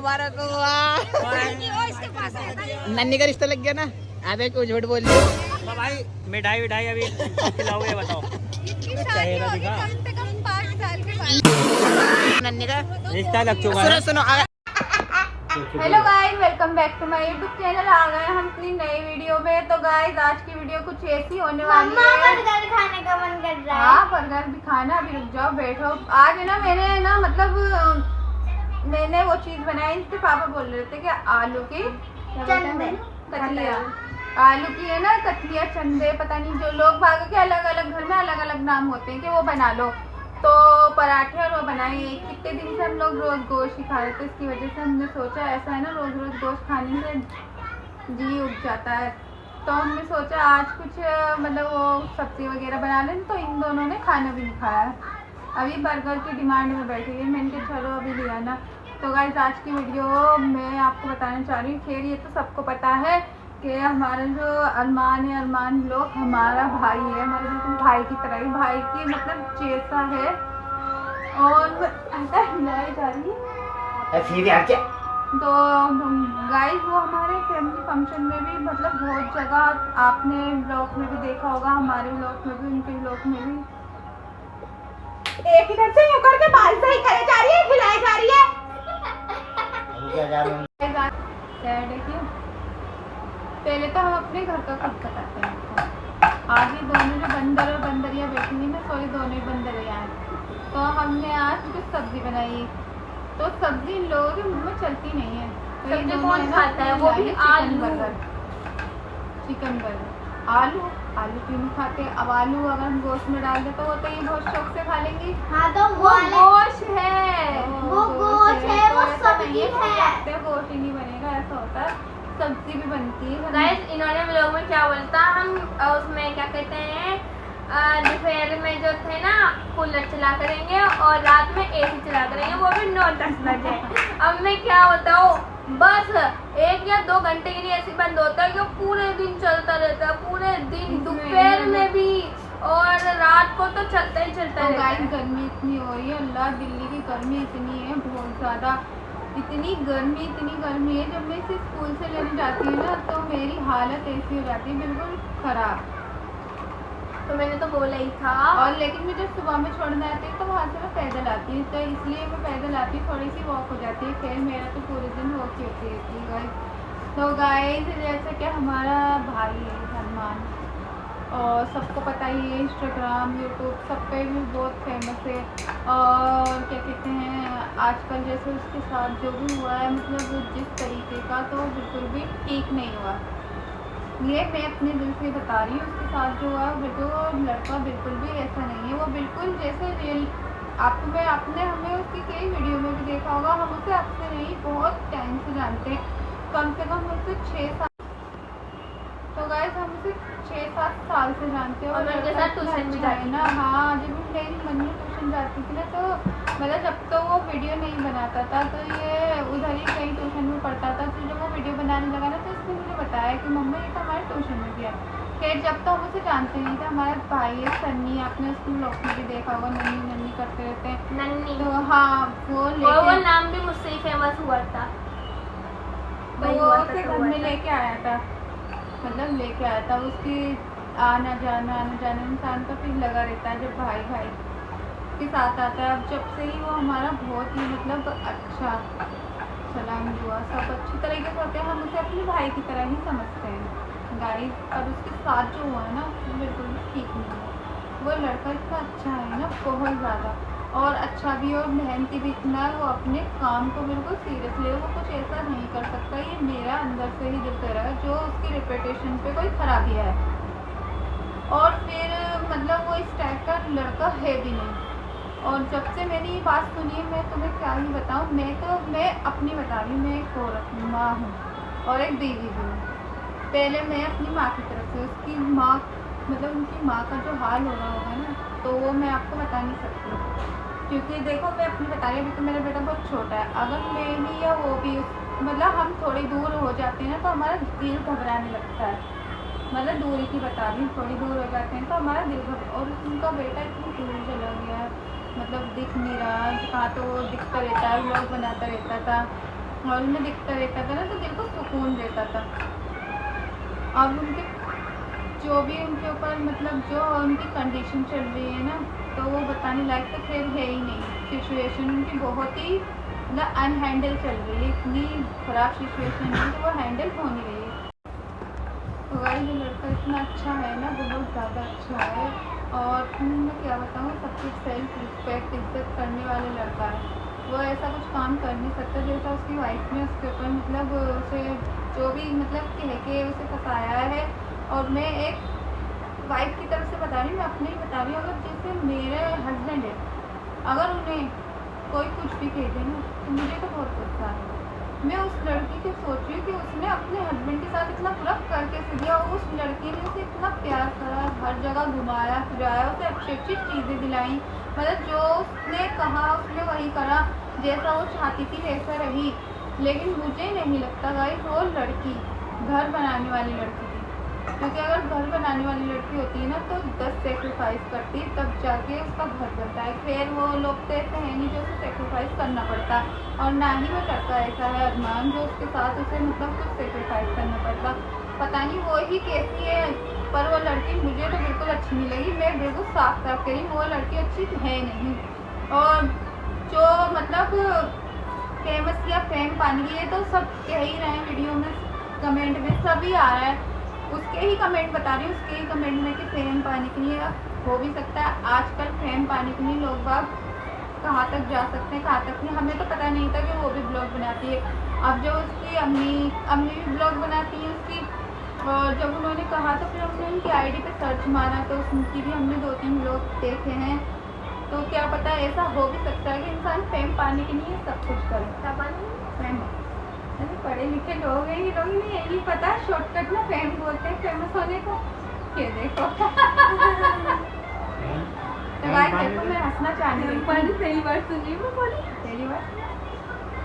मुबारक हुआ। नन्नी का रिश्ता लग गया ना। अबे क्यों झूठ बोल रही हो भाई? मिठाई विठाई अभी खिलाओगे बताओ? चेहरा दिखा। कम से कम 5 साल के बाद नन्नी का रिश्ता लग चुका सुनो है। सुनो hello guys, welcome back to my YouTube channel. आ गए हम अपनी नई वीडियो में। तो गाइस आज की वीडियो कुछ ऐसी होने वाली है। बर्गर खाने का मन कर रहा है। हाँ, बर्गर भी खाना। अभी रुक जाओ, बैठो। आज है ना, मैंने वो चीज बनाई। इसके पापा बोल रहे थे कि आलू की कतलिया, आलू की है ना कतलिया, चंदे, पता नहीं, जो लोग भाग के अलग अलग घर में अलग अलग नाम होते हैं कि वो बना लो। तो पराठे और वो बनाए। कितने दिन से हम लोग रोज गोश्त ही खा रहे थे, इसकी वजह से हमने सोचा ऐसा है ना, रोज रोज गोश्त खाने से जी उग जाता है। तो हमने सोचा आज कुछ वो सब्जी वगैरह बना लें। तो इन दोनों ने खाना भी नहीं खाया, अभी बर्गर की डिमांड में बैठी है। मैंने कहा चलो अभी लिया ना। तो गाइस आज की वीडियो मैं आपको बताना चाह रही हूँ। खैर ये तो सबको पता है कि हमारा जो अरमान है, अरमान लोग हमारा भाई है, हमारे बिल्कुल भाई की तरह ही, भाई की मतलब जैसा है। और ऐसा हिलाई जा रही है। तो गाइस वो हमारे फैमिली फंक्शन में भी बहुत जगह आपने ब्लॉग में भी देखा होगा, हमारे ब्लॉग में भी, उनके ब्लॉग में भी। एक इधर से यूं करके बाल सही करे जा रही है, हिलाई जा रही है। देखिए, पहले तो हम अपने घर का खुद बताते हैं। आज ये दोनों जो बंदर और बंदरिया बैठी हुई ना, सॉरी दोनों ही बंदरिया हैं। तो हमने आज कुछ सब्जी बनाई। तो सब्जी इन लोगों के मुंह में चलती नहीं है। तो ये दोनों कौन खाता है? वो भी चिकन बर्गर, चिकन बर्गर। आलू क्यों नहीं खाते? अब आलू अगर हम गोश्त में डाल दे तो वो तो ये बहुत शौक से खा लेंगी। हाँ तो वो गोश्त है, वो गोश्त है, वो सब्जी है। गोश्त ही नहीं बनेगा, ऐसा होता है। सब्जी भी बनती है। गाइस इन्होंने व्लॉग में क्या बोलता, हम उसमें क्या कहते हैं, दोपहर में जो थे ना कूलर चला करेंगे और रात में एसी चला करेंगे, वो भी 9-10 बजे। अब मैं क्या बताऊँ, बस 1 या 2 घंटे के लिए एसी बंद होता है, जो पूरे दिन चलता रहता है, पूरे दिन, दोपहर में भी और रात को तो चलता ही चलता है। गाइस गर्मी इतनी हो रही है, अल्लाह, दिल्ली की गर्मी इतनी है, बहुत ज़्यादा, इतनी गर्मी है। जब मैं इसे स्कूल से लेने जाती हूँ ना तो मेरी हालत ऐसी हो जाती है, बिल्कुल ख़राब। तो मैंने तो बोला ही था। और लेकिन मैं जब सुबह में छोड़ने आती हूँ तो वहाँ से मैं पैदल आती हूँ, तो इसलिए मैं पैदल आती हूँ, थोड़ी सी वॉक हो जाती है। खैर मेरा तो पूरे दिन वॉक ही होती रहती है गाइस। तो गाइस जैसे कि हमारा भाई है सलमान, और सबको पता ही है, इंस्टाग्राम, यूट्यूब सब पे भी बहुत फेमस है। और क्या कहते हैं, आजकल जैसे उसके साथ जो भी हुआ है, जिस तरीके का, तो बिल्कुल भी ठीक नहीं हुआ। ये मैं अपने दिल से बता रही हूँ, उसके साथ जो हुआ बिल्कुल, लड़का बिल्कुल भी ऐसा नहीं है। वो बिल्कुल जैसे रियल, आपने हमें उसकी कई वीडियो में भी देखा होगा। हम उसे आपसे नहीं, बहुत टाइम से जानते हैं, कम से कम उससे 6-7, तो गाइस हम उसे 6-7 साल से जानते हैं। और उनके साथ ट्यूशन भी जाती ना। हाँ, जब मेरी मम्मी ट्यूशन जाती थी ना, तो जब तो वो वीडियो नहीं बनाता था तो ये उधर ही कहीं ट्यूशन में पढ़ता था। तो जब वो वीडियो बनाने लगा ना, तो उसने मुझे बताया कि मम्मी ये तो हमारे ट्यूशन में भी है। खैर जब तो हम उसे जानते नहीं थे। हमारा भाई है सन्नी, आपने उसकी ब्लॉग में भी देखा होगा, नन्नी करते रहते हैं, नन्नी। तो हाँ वो नाम भी मुझसे ही फेमस हुआ था। तो वो उसे घर में लेके आया था, लेके आया था। उसकी आना जाना इंसान का फिर लगा रहता है जब भाई के साथ आता है। अब जब से ही वो हमारा बहुत ही अच्छा, सलाम दुआ सब अच्छी तरीके से होते हैं। हम उसे अपने भाई की तरह ही समझते हैं गाइस। और उसके साथ जो हुआ है ना, वो बिल्कुल भी ठीक नहीं है। वो लड़का इतना अच्छा है ना, बहुत ज़्यादा, और अच्छा भी और मेहनती भी इतना है। वो अपने काम को बिल्कुल सीरियस ले, वो कुछ ऐसा नहीं कर सकता। ये मेरा अंदर से ही दिल कर रहा है, जो उसकी रेपुटेशन पे कोई खराबी है। और फिर वो इस टाइप का लड़का है भी नहीं। और जब से मैंने ये बात सुनी है, मैं तुम्हें क्या ही बताऊँ। मैं अपनी बता रही हूँ, मैं एक औरत माँ हूँ और एक बीवी भी हूँ। पहले मैं अपनी माँ की तरफ से, उसकी माँ उनकी माँ का जो हाल हो रहा होगा ना, तो वो मैं आपको बता नहीं सकती। क्योंकि देखो, मैं अपनी बता रही हूँ, अभी तो मेरा बेटा बहुत छोटा है। अगर मैं भी या वो भी हम थोड़ी दूर हो जाते हैं ना, तो हमारा दिल घबराने लगता है। दूरी की बता रही हूँ, थोड़ी दूर हो जाते हैं तो हमारा दिल घबरा। और उनका बेटा इतनी दूर चला गया है, दिख नहीं रहा। कहाँ तो वो दिखता रहता है, व्लॉग बनाता रहता था। और उन्हें दिखता रहता था ना, तो दिल को सुकून रहता था। अब उनके जो भी उनके ऊपर मतलब जो उनकी कंडीशन चल रही है ना, तो वो बताने लायक तो खैर है ही नहीं। सिचुएशन उनकी बहुत ही मतलब अनहैंडल चल रही है, इतनी ख़राब सिचुएशन है कि वो हैंडल हो नहीं रही है। तो गाइस ये लड़का इतना अच्छा है ना, बहुत ज़्यादा अच्छा है। और मैं क्या बताऊँ, सब कुछ सेल्फ रिस्पेक्ट इज्जत करने वाला लड़का है। वो ऐसा कुछ काम कर नहीं सकता जैसा उसकी वाइफ ने उसके ऊपर मतलब उसे जो भी मतलब कह के उसे फंसाया है। और मैं एक वाइफ की तरफ से बता रही हूँ, मैं अपने ही बता रही हूँ। अगर जैसे मेरे हस्बैंड है, अगर उन्हें कोई कुछ भी कह दे ना, तो मुझे तो बहुत गुस्सा है। मैं उस लड़की को सोच रही हूँ कि उसने अपने हस्बैंड के साथ इतना बुरा करके दिया। उस लड़की ने उसे इतना प्यार करा, हर जगह घुमाया फिराया, उसे अच्छी अच्छी चीज़ें दिलाई, मतलब जो उसने कहा उसने वही करा, जैसा वो चाहती थी वैसा रही। लेकिन मुझे नहीं लगता गाइस वो लड़की घर बनाने वाली लड़की थी, क्योंकि अगर घर बनाने वाली लड़की होती है ना तो 10 सेक्रीफाइस करती तब जाके उसका घर बनता है। खैर वो लोग तो ऐसे हैं नहीं जो उसे सेक्रीफाइस करना पड़ता, और ना ही वो लड़का ऐसा है अरमान जो उसके साथ उसे मतलब कुछ सेक्रीफाइस करना पड़ता। पता नहीं वो ही कैसी है, पर वो लड़की मुझे तो बिल्कुल अच्छी नहीं लगी। मैं बिल्कुल साफ साफ कह रही हूँ, वो लड़की अच्छी है नहीं। और जो मतलब फेमस या फेम पाने की, ये तो सब कह ही रहे हैं वीडियो में, कमेंट में सभी आ रहा है, उसके ही कमेंट बता रही हूँ, उसके ही कमेंट में कि फेम पाने के लिए हो भी सकता है। आजकल फेम पाने के लिए लोग बाग कहाँ तक जा सकते हैं, कहाँ तक नहीं। हमें तो पता नहीं था कि वो भी ब्लॉग बनाती है। अब जो उसकी अम्मी भी ब्लॉग बनाती है उसकी, और जब उन्होंने कहा तो फिर हमने उनकी आईडी पे सर्च मारा तो उनकी भी हमने 2-3 ब्लॉग देखे हैं। तो क्या पता ऐसा हो भी सकता है कि इंसान फेम पाने के लिए सब कुछ करे। फेम अरे पढ़े लिखे लोग हैं, ये लोग नहीं यही पता शॉर्टकट में फेम बोलते हैं फेमस होने को। ये देखो तो भाई देखो मैं हंसना चाहती हूँ, पहली बार सुनी मैं बोली, पहली बार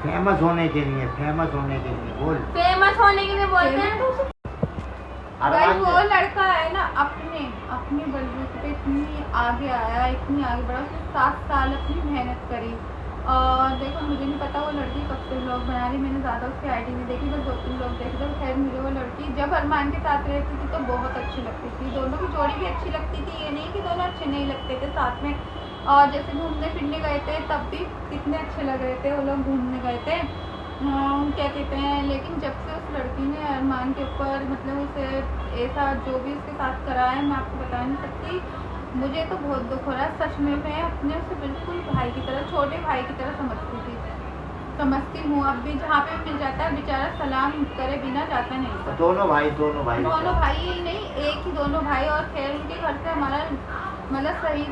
फेमस होने के लिए, फेमस होने के लिए बोल, फेमस होने के लिए बोलते हैं। भाई वो लड़का है ना अपने बलबूते पे इतनी आगे आया, इतनी आगे बढ़ा, उसने 7 साल अपनी मेहनत करी। और देखो मुझे नहीं पता वो लड़की कब से ब्लॉग बना रही, मैंने ज़्यादा उसकी आईडी नहीं देखी, बस 2-3 लोग देखे थे। खैर मुझे वो लड़की जब अरमान के साथ रहती थी तो बहुत अच्छी लगती थी, दोनों की जोड़ी भी अच्छी लगती थी, ये नहीं कि दोनों अच्छे नहीं लगते थे साथ में। और जैसे घूमने फिरने गए थे तब भी कितने अच्छे लग रहे थे वो लोग, घूमने गए थे क्या कहते हैं। लेकिन जब से उस लड़की ने अरमान के ऊपर मतलब उसे ऐसा जो भी उसके साथ करा है मैं आपको बता नहीं सकती, मुझे तो बहुत दुख हो रहा है सच में। मैं अपने उसे बिल्कुल भाई की तरह, छोटे भाई की तरह समझती हूँ। अब भी जहाँ पे मिल जाता है बेचारा सलाम करे बिना जाता नहीं। दोनों भाई ही नहीं, एक ही दोनों भाई। और खैर उनके घर से हमारा मतलब सही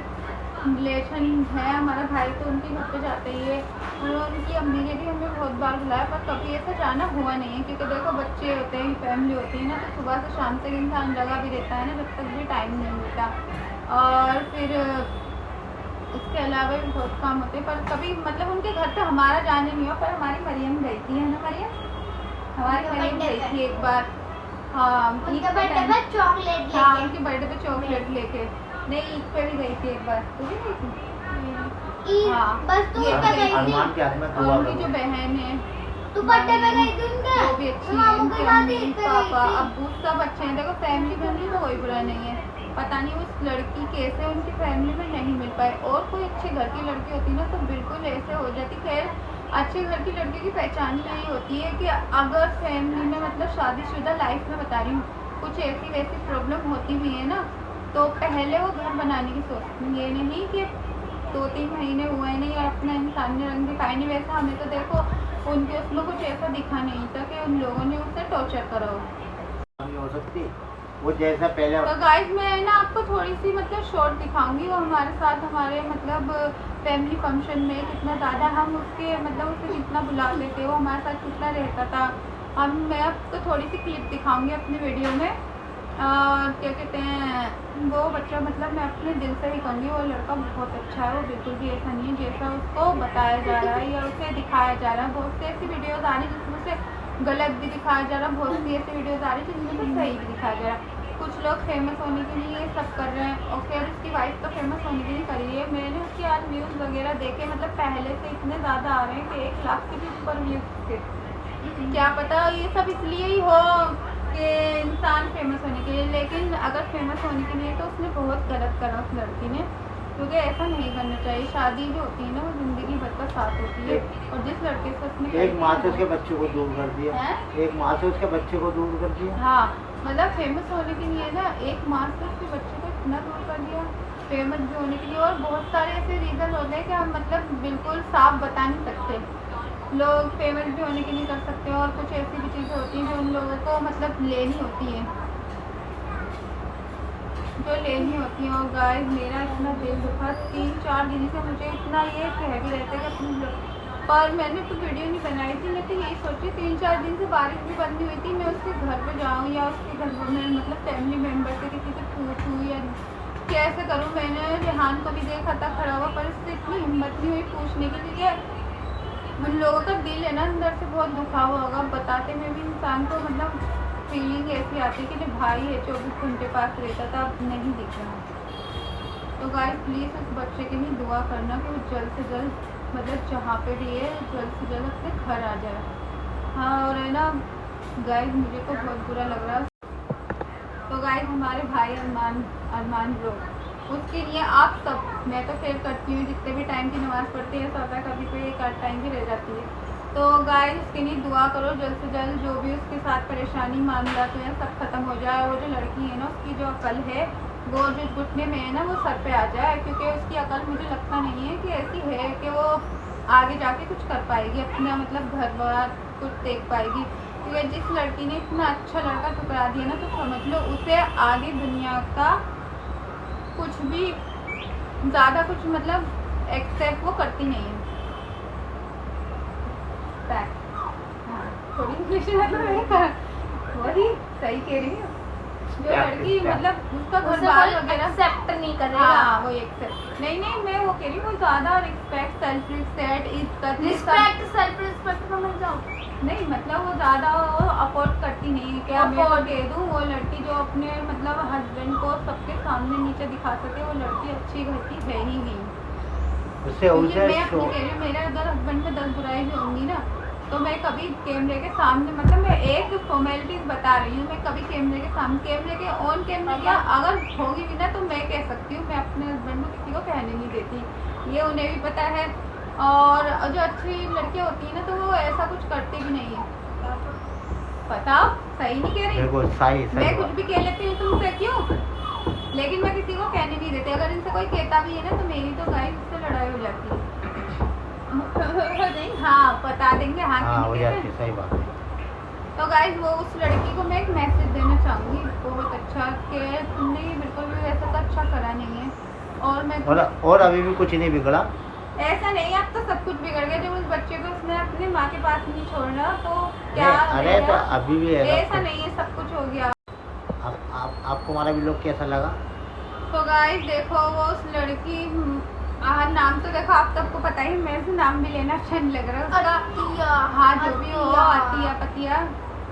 रिलेशन है, हमारा भाई तो उनके घर पे जाता ही है। और उनकी अम्मी ने भी हमें बहुत बार बुलाया, पर कभी ऐसा जाना हुआ नहीं है, क्योंकि देखो बच्चे होते हैं, फैमिली होती है ना, तो सुबह से शाम तक इंसान जगह भी रहता है ना, जब तक भी टाइम नहीं मिलता। और फिर इसके अलावा भी बहुत काम होते हैं, पर कभी मतलब उनके घर पे हमारा जाने नहीं हो। पर हमारी मरियम गई थी, है ना मरियम, हमारी मरियम गई थी एक बार। हाँ उनके बर्थडे पे चॉकलेट लेके, हाँ उनके बर्थडे पे चॉकलेट लेके, नहीं ईद पे भी गई थी एक बार। तुझे गई थी? हाँ बस तू ये पे गई थी। अरमान के हाथ में और उनकी जो बहन है तू बर्थडे पे गई थी उनके, वो भी अच्छी है, उनके अम्मी पापा अब्बू सब अच्छे हैं। देखो फैमिली तो कोई बुरा नहीं है, पता नहीं उस लड़की कैसे उनकी फैमिली में नहीं मिल पाए। और कोई अच्छे घर की लड़की होती ना तो बिल्कुल ऐसे हो जाती। खैर अच्छे घर की लड़की की पहचान यही होती है कि अगर फैमिली में मतलब शादीशुदा लाइफ में बता रही हूँ कुछ ऐसी वैसी प्रॉब्लम होती भी है ना, तो पहले वो घर बनाने की सोचती, ये नहीं कि 2-3 महीने हुए नहीं और अपना इंसान ने रंग दिखाई नहीं। वैसा हमें तो देखो उनके उसमें कुछ ऐसा दिखा नहीं था कि उन लोगों ने उससे टॉर्चर करा हो। नहीं हो सकती वो जैसा पहले। तो गाइस मैं ना आपको थोड़ी सी मतलब शॉर्ट दिखाऊंगी, वो हमारे साथ हमारे मतलब फैमिली फंक्शन में कितना ज़्यादा हम उसके मतलब उसे कितना बुला लेते, वो हमारे साथ कितना रहता था। अब मैं आपको थोड़ी सी क्लिप दिखाऊंगी अपनी वीडियो में। क्या कहते हैं वो बच्चा मतलब मैं अपने दिल से ही कहूँगी वो लड़का बहुत अच्छा है, वो बिल्कुल भी ऐसा नहीं है जैसा उसको बताया जा रहा है या उसे दिखाया जा रहा है। बहुत सी ऐसी वीडियोज़ आ रही जिसमें उसे गलत भी दिखाया जा रहा है, बहुत सी ऐसी वीडियोज़ आ रही जिसमें उसे सही भी दिखाया जा रहा है। कुछ लोग फेमस होने के लिए ये सब कर रहे हैं, और फिर उसकी वाइफ तो फेमस होने के लिए कर रही है। मैंने उसके आज व्यूज़ वगैरह देखे, मतलब पहले से इतने ज़्यादा आ रहे हैं कि 1 लाख के भी ऊपर व्यूज़ थे। क्या पता ये सब इसलिए ही हो कि इंसान फेमस होने के लिए, लेकिन अगर फेमस होने के लिए तो उसने बहुत गलत करा उस लड़की ने, क्योंकि ऐसा नहीं करना चाहिए। शादी जो होती है ना वो जिंदगी भर का साथ होती है, और जिस लड़के से उसने एक माँ से उसके बच्चे को दूर कर दिया, एक माँ से उसके बच्चे को दूर कर दिया। हाँ मतलब फेमस होने के लिए ना एक माँ से उसके बच्चे को इतना दूर कर दिया फेमस भी होने के लिए। और बहुत सारे ऐसे रीज़न होते हैं कि हम मतलब बिल्कुल साफ बता नहीं सकते। लोग फेमस भी होने के लिए कर सकते हैं, और कुछ ऐसी भी चीज़ें होती हैं जो उन लोगों को मतलब लेनी होती हैं, जो लेनी होती हैं। और गाइस मेरा इतना दिल दुखा 3-4 दिन से, मुझे इतना ये कह भी रहते कि अपनी, पर मैंने तो वीडियो नहीं बनाई थी। मैं तो यही सोची 3-4 दिन से बारिश भी बंद नहीं हुई थी, मैं उसके घर पे जाऊँ या उसके घर में मतलब फैमिली मेम्बर से किसी से पूछूँ या कैसे करूँ। मैंने रेहान को भी देखा था खड़ा हुआ, पर उससे इतनी हिम्मत नहीं हुई पूछने के लिए। उन लोगों का दिल है ना अंदर से बहुत दुखा हुआ होगा, बताते में भी इंसान को मतलब फीलिंग ऐसी आती है कि जो भाई है 24 घंटे पास रहता था अब नहीं दिख रहा। तो गाइस प्लीज़ उस बच्चे के लिए दुआ करना कि वो जल्द से जल्द मतलब जहाँ पे भी है जल्द से जल्द अपने घर आ जाए। हाँ और है ना गाइस मुझे तो बहुत बुरा लग रहा है। तो गाइस हमारे भाई अरमान ब्लॉग, उसके लिए आप सब, मैं तो शेयर करती हूँ जितने भी टाइम की नमाज़ पढ़ते हैं सब कभी कोई एक आध टाइम की रह जाती है। तो गाइस उसके लिए दुआ करो जल्द से जल्द जो भी उसके साथ परेशानी मामला तो है सब खत्म हो जाए। वो जो लड़की है ना उसकी जो अकल है वो जो घुटने में है ना वो सर पे आ जाए, क्योंकि उसकी अकल मुझे लगता नहीं है कि ऐसी है कि वो आगे जाके कुछ कर पाएगी, अपना मतलब घर बार कुछ देख पाएगी। क्योंकि जिस लड़की ने इतना अच्छा लड़का ठुकरा दिया ना तो समझ लो उसे आगे दुनिया का कुछ भी ज़्यादा कुछ मतलब एक्सेप्ट वो करती नहीं है। हाँ थोड़ी इंग्लिश में तो बहुत ही सही कह रही है। जो लड़की मतलब उसका घर बार वगैरह एक्सेप्ट नहीं करेगा। हाँ वो एक्सेप्ट नहीं मैं वो कह रही हूँ ज़्यादा respect self respect respect self respect में मिल जाओ नहीं मतलब वो ज़्यादा वो अफोर्ड करती नहीं है। क्या मैं तो कह दूँ वो लड़की जो अपने मतलब हस्बैंड को सबके सामने नीचे दिखा सके वो लड़की अच्छी घर की है ही नहीं। क्योंकि मैं अपनी कह रही हूँ मेरा अगर हस्बैंड में 10 बुराई भी होंगी ना तो मैं कभी कैमरे के सामने मतलब मैं एक फॉर्मेलिटीज बता रही हूँ, मैं कभी कैमरे के सामने कैमरे के ऑन कैमरे या अगर होगी भी ना तो मैं कह सकती हूँ, मैं अपने हस्बैंड को किसी को कहने नहीं देती, ये उन्हें भी पता है। और जो अच्छी लड़कियाँ होती हैं ना तो वो ऐसा कुछ करती भी नहीं है। बताओ सही नहीं कह रही? मैं कुछ भी कह लेती हूँ तुमसे क्यों, लेकिन मैं किसी को कहने नहीं देती। अगर इनसे कोई कहता भी है ना तो मेरी तो गाइस उससे लड़ाई हो जाती है। हाँ बता देंगे हाँ हो जाती है, सही बात है। तो गाइस वो उस लड़की को मैं एक मैसेज देना चाहूँगी बहुत अच्छा कि तुमने बिल्कुल भी वैसा तो अच्छा करा नहीं है। और मैं और अभी भी कुछ नहीं बिगड़ा, ऐसा नहीं अब तो सब कुछ बिगड़ गया। जब उस बच्चे को उसने अपने माँ के पास नहीं छोड़ना तो क्या अरे तो अभी भी ऐसा नहीं है, सब कुछ हो गया। आपको हमारा वीडियो कैसा लगा? तो गाइस देखो वो उस लड़की नाम तो देखो आप सबको पता ही, मेरे से नाम भी लेना अच्छा नहीं लग रहा है उसका। हाँ जो भी हो आतिया पतिया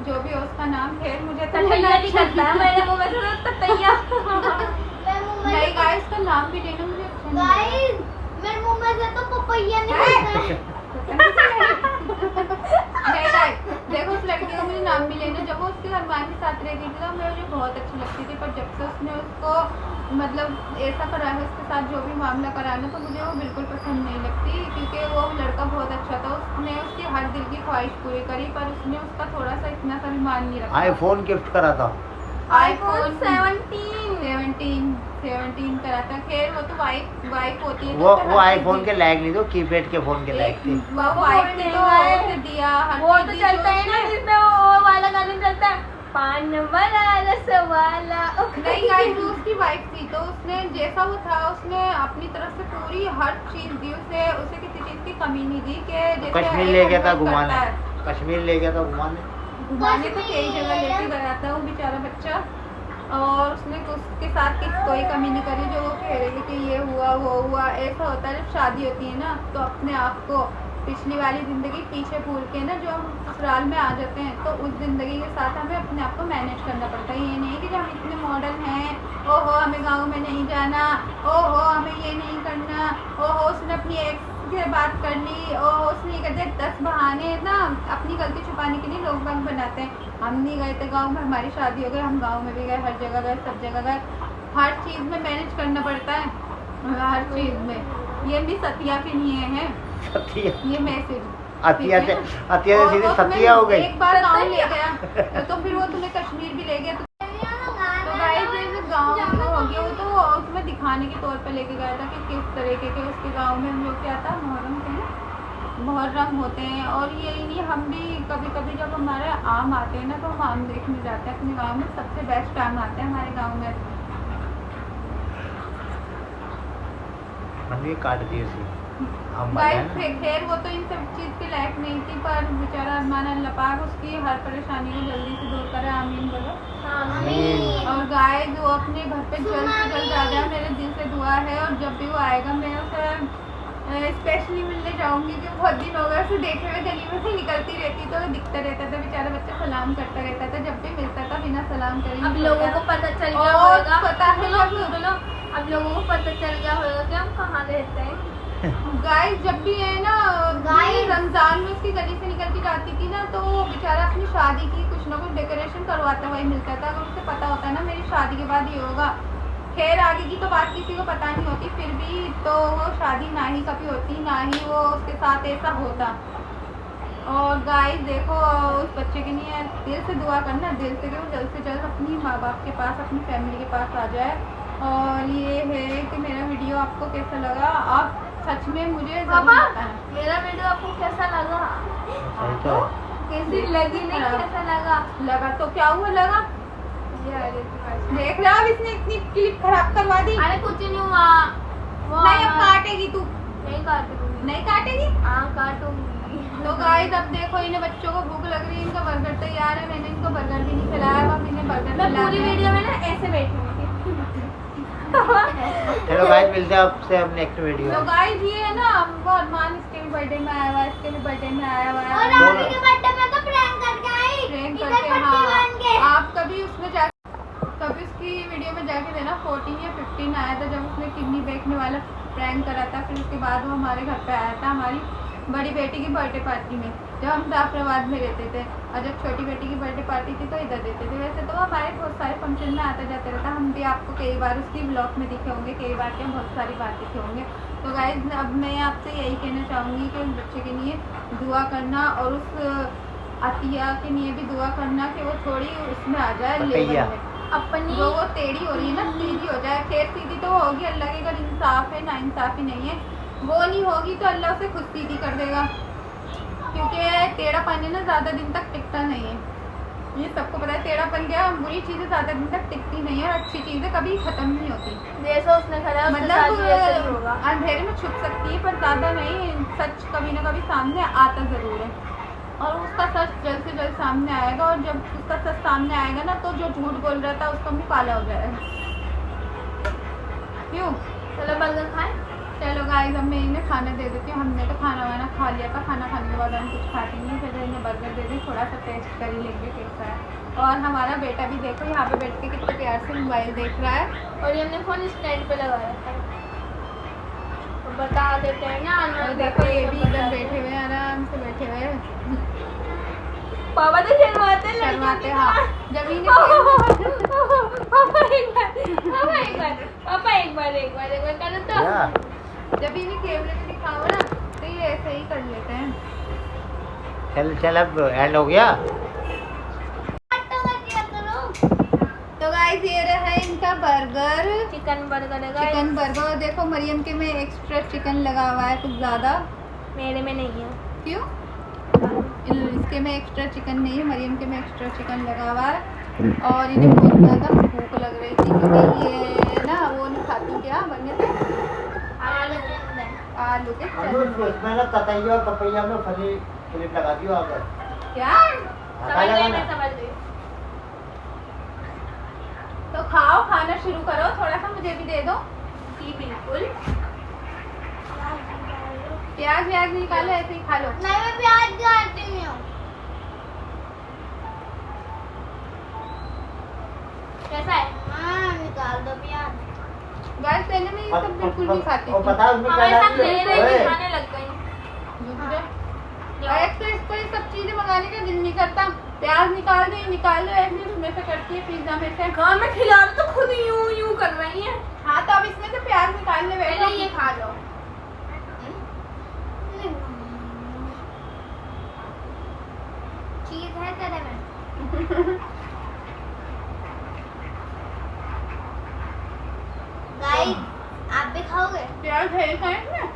जो भी हो उसका नाम, फिर मुझे तो नहीं करता है मेरे मुंह में से तो तैयार नहीं गाइस उसका नाम भी लेना मुझे अच्छा नहीं गाइस मेरे मुंह में से तो पपैया निकलता है। नहीं गाइस देखो उस लड़की का मुझे नाम भी लेना, जब वो उसके अरमान के साथ रहती थी तो मुझे बहुत अच्छी लगती थी, पर जब से उसने उसको मतलब ऐसा करा है उसके साथ जो भी मामला कराना तो मुझे वो बिल्कुल पसंद नहीं लगती। क्योंकि वो लड़का बहुत अच्छा था, उसने उसकी हर दिल की ख्वाहिश पूरी करी, पर उसने उसका थोड़ा सा इतना सा भी मान नहीं रखा। आईफोन गिफ्ट करा था, आईफोन 17 करा था। खैर वो तो वाइफ होती है वो आईफोन के लायक नहीं, तो कीपैड के फोन के लायक थी। वो वाइफ ने तो उसे दिया वो तो चलता है ना जिसमें वो वाला गाना चलता है पान वाला रसवाला। नहीं गाइस वो उसकी वाइफ थी तो उसने जैसा वो था उसने अपनी तरफ से पूरी हर चीज दी, उसे किसी चीज की कमी नहीं दी। कि जैसे कश्मीर ले गया था घुमाने, कश्मीर ले गया था घुमाने तो कई जगह लेके गया था वो बेचारा बच्चा, और उसने उसके साथ कोई कमी नहीं करी। जो वो कह रहे थे कि ये हुआ वो हुआ, ऐसा होता है जब शादी होती है ना तो अपने आप को पिछली वाली ज़िंदगी पीछे भूल के ना जो हम ससुराल में आ जाते हैं तो उस ज़िंदगी के साथ हमें अपने आप को मैनेज करना पड़ता है। ये नहीं कि जब हम इतने मॉडर्न हैं ओहो हमें गांव में नहीं जाना, ओहो हमें ये नहीं करना, ओहो उसने अपनी एक्स से बात कर ली और उसने ये कहते 10 बहाने ना अपनी गलती छुपाने के लिए लोग बाग बनाते हैं। हम नहीं गए थे गांव में, हमारी शादी हो गई, हम गांव में भी गए, हर जगह गए, सब जगह गए, हर चीज़ में मैनेज करना पड़ता है, हर चीज़ में। ये भी सतिया के लिए है, सतिया ये मैसेज अतिया से सीधे सतिया हो गई। एक बार गाँव ले गया तो फिर वो तुम्हें कश्मीर भी ले गया। तो गाइस जैसे गाँव में हो गया, वो तो उसमें दिखाने के तौर पे लेके गया था कि किस तरीके के उसके गांव में जो क्या था मुहर्रम होते हैं। और यही नहीं, हम भी कभी कभी जब हमारे आम आते हैं ना तो हम आम देखने जाते हैं अपने गांव में। सबसे बेस्ट आम आते हैं हमारे गांव में। हमने काट दिए सी गाइस खैर वो तो इन सब चीज़ के लायक नहीं थी, पर बेचारा अरमान अल्लाह पाक उसकी हर परेशानी को जल्दी से दूर करे, आमीन बोलो। और गाय जो अपने घर पे जल्द से जल्द आ जाए, मेरे दिल से दुआ है। और जब भी वो आएगा मैं उसे स्पेशली मिलने जाऊंगी, क्योंकि बहुत दिन हो गए उसे देखे हुए। गली में से निकलती रहती तो दिखता रहता था, बेचारा बच्चा सलाम करता रहता था, जब भी मिलता था बिना सलाम करे। अब लोगों को पता चल गया होगा, पता है अब लोगों को पता चल गया होगा कि हम कहाँ रहते हैं। गाइस जब भी है ना रमजान में उसकी गली से निकल के जाती थी ना, तो वो बेचारा अपनी शादी की कुछ ना कुछ डेकोरेशन करवाता हुआ ही मिलता था। अगर उसे पता होता ना मेरी शादी के बाद ये होगा, खैर आगे की तो बात किसी को पता नहीं होती, फिर भी तो वो शादी ना ही कभी होती, ना ही वो उसके साथ ऐसा होता। और गाइस देखो उस बच्चे के लिए दिल से दुआ करना, दिल से कि वो जल्द से जल्द अपनी माँ बाप के पास, अपनी फैमिली के पास आ जाए। और ये है कि मेरा वीडियो आपको कैसा लगा, आप सच में मुझे जरूर बताना। मेरा वीडियो आपको कैसा लगा? तो कैसी लगी? नहीं कैसा लगा तो क्या हुआ लगा? देख रहा, अब इसने इतनी क्लिप खराब करवा दी। अरे कुछ नहीं हुआ। नहीं अब काटेगी तू? नहीं काटूंगी। नहीं काटेगी? हाँ काटूंगी। तो गाइस अब देखो इन्हें बच्चों को भूख लग रही है, इनका बर्गर तैयार है, मैंने इनको बर्गर भी नहीं खिलाया, अब इन्हें बर्गर मैं पूरी वीडियो में ना ऐसे बैठी हूँ। चलो गाइस मिलते हैं आपसे अब नेक्स्ट वीडियो। तो गाइस ये है ना वो अरमान इसके भी बर्थडे में आया हुआ है, इसके भी बर्थडे में आया हुआ है। और रानी के बर्थडे में तो प्रैंक करके आई। प्रैंक इधर करके पट्टी बांध के। हाँ, आप कभी उसमें जा कभी उसकी वीडियो में जाके देना 14 या 15 आया था जब उसने किडनी बेचने वाला प्रैंक करा था। फिर उसके बाद वो हमारे घर पे आया था हमारी बड़ी बेटी की बर्थडे पार्टी में, जब हम जाफराबाद में रहते थे। और जब छोटी बेटी की बर्थडे पार्टी थी तो इधर देते थे। वैसे तो हमारे बहुत सारे फंक्शन में आता जाते रहता, हम भी आपको कई बार उसकी ब्लॉग में दिखे होंगे, कई बार के बहुत सारी बात दिखे होंगे। तो गाइस अब मैं आपसे यही कहना चाहूँगी कि उस बच्चे के लिए दुआ करना और उस अतिया के लिए भी दुआ करना कि वो थोड़ी उसमें आ जाए लेवल में, अपनी जो वो टेढ़ी हो रही है ना सीधी हो जाए। खैर सीधी तो होगी, अल्लाह के घर इंसाफ है, ना इंसाफी नहीं है, वो नहीं होगी तो अल्लाह उसे खुद सीधी कर देगा। क्योंकि टेढ़ापन है ना ज़्यादा दिन तक टिकता नहीं है, ये सबको पता है। टेढ़ापन क्या, बुरी चीज़ें ज़्यादा दिन तक टिकती नहीं है और अच्छी चीज़ें कभी ख़त्म नहीं होती। जैसा उसने खड़ा मतलब अंधेरे में छुप सकती है पर ज़्यादा नहीं, सच कभी ना कभी सामने आता ज़रूर है और उसका सच जल्द से जल्द सामने आएगा। और जब उसका सच सामने आएगा ना तो जो झूठ बोल रहा था उसका भी काला हो जाएगा। क्यों? चलो बर्गर खाएं। चलो गाइस अब मैं इन्हें खाना दे देती हूँ। हमने तो खाना वाना खा लिया था, खाना खाने के बाद हम कुछ खाते नहीं, फिर इन्हें बर्गर दे दें, थोड़ा सा टेस्ट कर ही लेंगे कैसा है। और हमारा बेटा भी देखो यहाँ पे बैठ के कितने प्यार से मोबाइल देख रहा है। और ये हमने फोन स्टैंड पे लगाया था, तो बता देते हैं ना। और देखो ये भी इधर बैठे हुए हैं, आराम से बैठे हुए हैं। पापा तो शर्माते शर्माते हाँ जब इन्हें पापा एक बार करो तो जब इन्हें कैमरे में दिखाओ ना तो ये ऐसे ही कर लेते हैं। चल अब एंड हो गया। तो गाइस ये रहा है इनका बर्गर, चिकन बर्गर है गाइस। Chicken burger. देखो मरियम के में एक्स्ट्रा चिकन लगा हुआ है कुछ ज़्यादा, मेरे में नहीं है। क्यों? इसके में एक्स्ट्रा चिकन नहीं है, मरियम के में एक्स्ट्रा चिकन लगा हुआ है। और इन्हें बहुत ज़्यादा भूख लग रही थी क्योंकि ये ना वो नहीं खाती क्या बने थे आलू के इसमें ना ततैया और पपैया में फली क्लिप लगा दियो आप। क्या समझ गई, मैं समझ गई। तो खाओ, खाना शुरू करो, थोड़ा सा मुझे भी दे दो। जी बिल्कुल। प्याज व्याज निकालो, ऐसे ही खा लो। नहीं मैं प्याज काटती हूँ। कैसा है? हाँ निकाल दो प्याज। गाइस पहले मैं ये सब बिल्कुल नहीं खाती और थी। पता है उसमें क्या हमारे साथ डालती ले है? रहे ओए, खाने लग गई एक तो इसको ये सब चीजें मंगाने का दिल नहीं करता। प्याज निकाल दो ऐसे उसमें से करती है पिज्जा में से। हाँ मैं खिला रही तो खुद यूं कर रही है। हाँ तो अब इसमें से प्याज निकालने बैठो। पहले ये खा लो। चीज है तेरे में। गाइस आप भी खाओगे? प्याज है खाएंगे।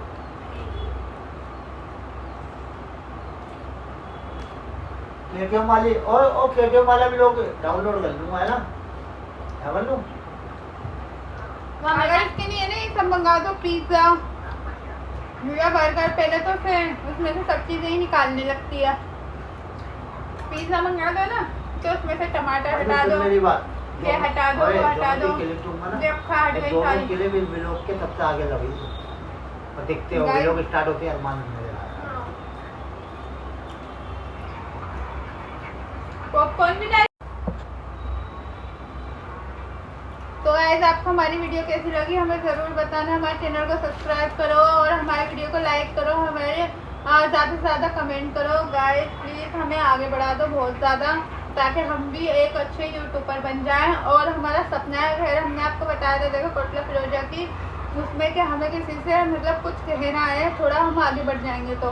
केटीएम वाली और केटीएम वाला भी लोग डाउनलोड कर लूंगा है ना, क्या कर लूं? अगर इसके लिए ना ये सब मंगा दो पिज्जा या बर्गर, पहले तो फिर उसमें से सब चीजें ही निकालने लगती है। पिज्जा मंगा दो ना तो उसमें से टमाटर अभी हटा सुन दो, मेरी बात, ये हटा दो, ओए, वो हटा जो दो। भी क्लिप दूंगा ना, जब खा हट गई दो सारी। दिन के लिए भी लोग के सबसे आगे लगी और देखते हो Guys- लोग स्टार्ट होते हैं अरमान नजर आ रहा है। पॉपकॉर्न भी डाल। तो गाइस आपको हमारी वीडियो कैसी लगी हमें ज़रूर बताना। हमारे चैनल को सब्सक्राइब करो और हमारी वीडियो को लाइक करो, हमारे ज़्यादा से ज़्यादा कमेंट करो। गाइस प्लीज़ हमें आगे बढ़ा दो बहुत ज़्यादा, ताकि हम भी एक अच्छे यूट्यूबर बन जाएं। और हमारा सपना है, खैर हमने आपको बताया था देखो कोटला फिरोजा की, उसमें कि हमें किसी से मतलब कुछ कहना है, थोड़ा हम आगे बढ़ जाएंगे तो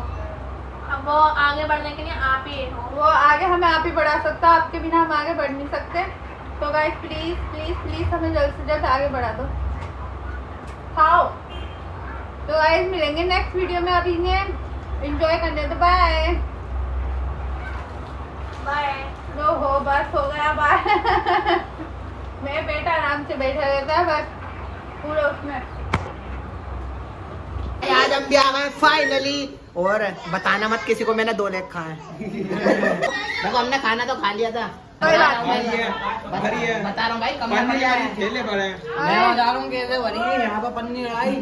अब वो आगे बढ़ने के लिए आप ही हो। वो आगे हमें आप ही बढ़ा सकता, आपके बिना हम आगे बढ़ नहीं सकते। तो गाइस प्लीज़ प्लीज़ प्लीज़ हमें जल्द से जल्द आगे बढ़ा दो। खाओ। तो गाइस मिलेंगे नेक्स्ट वीडियो में, अभी ने एंजॉय करने दो। Bye bye. लो हो बस हो गया बाय। मेरा बेटा आराम से बैठा रहता है बस पूरा उसमें। आज हम भी आ गए फाइनली, और बताना मत किसी को मैंने 2 लेग खाए। देखो हमने खाना तो खा लिया था। कोई बात बता रहा हूँ भाई, कमरा में जा रहे हैं। ठेले बड़े मैं जा रहा हूँ कैसे भरी यहाँ पर पन्नी आई।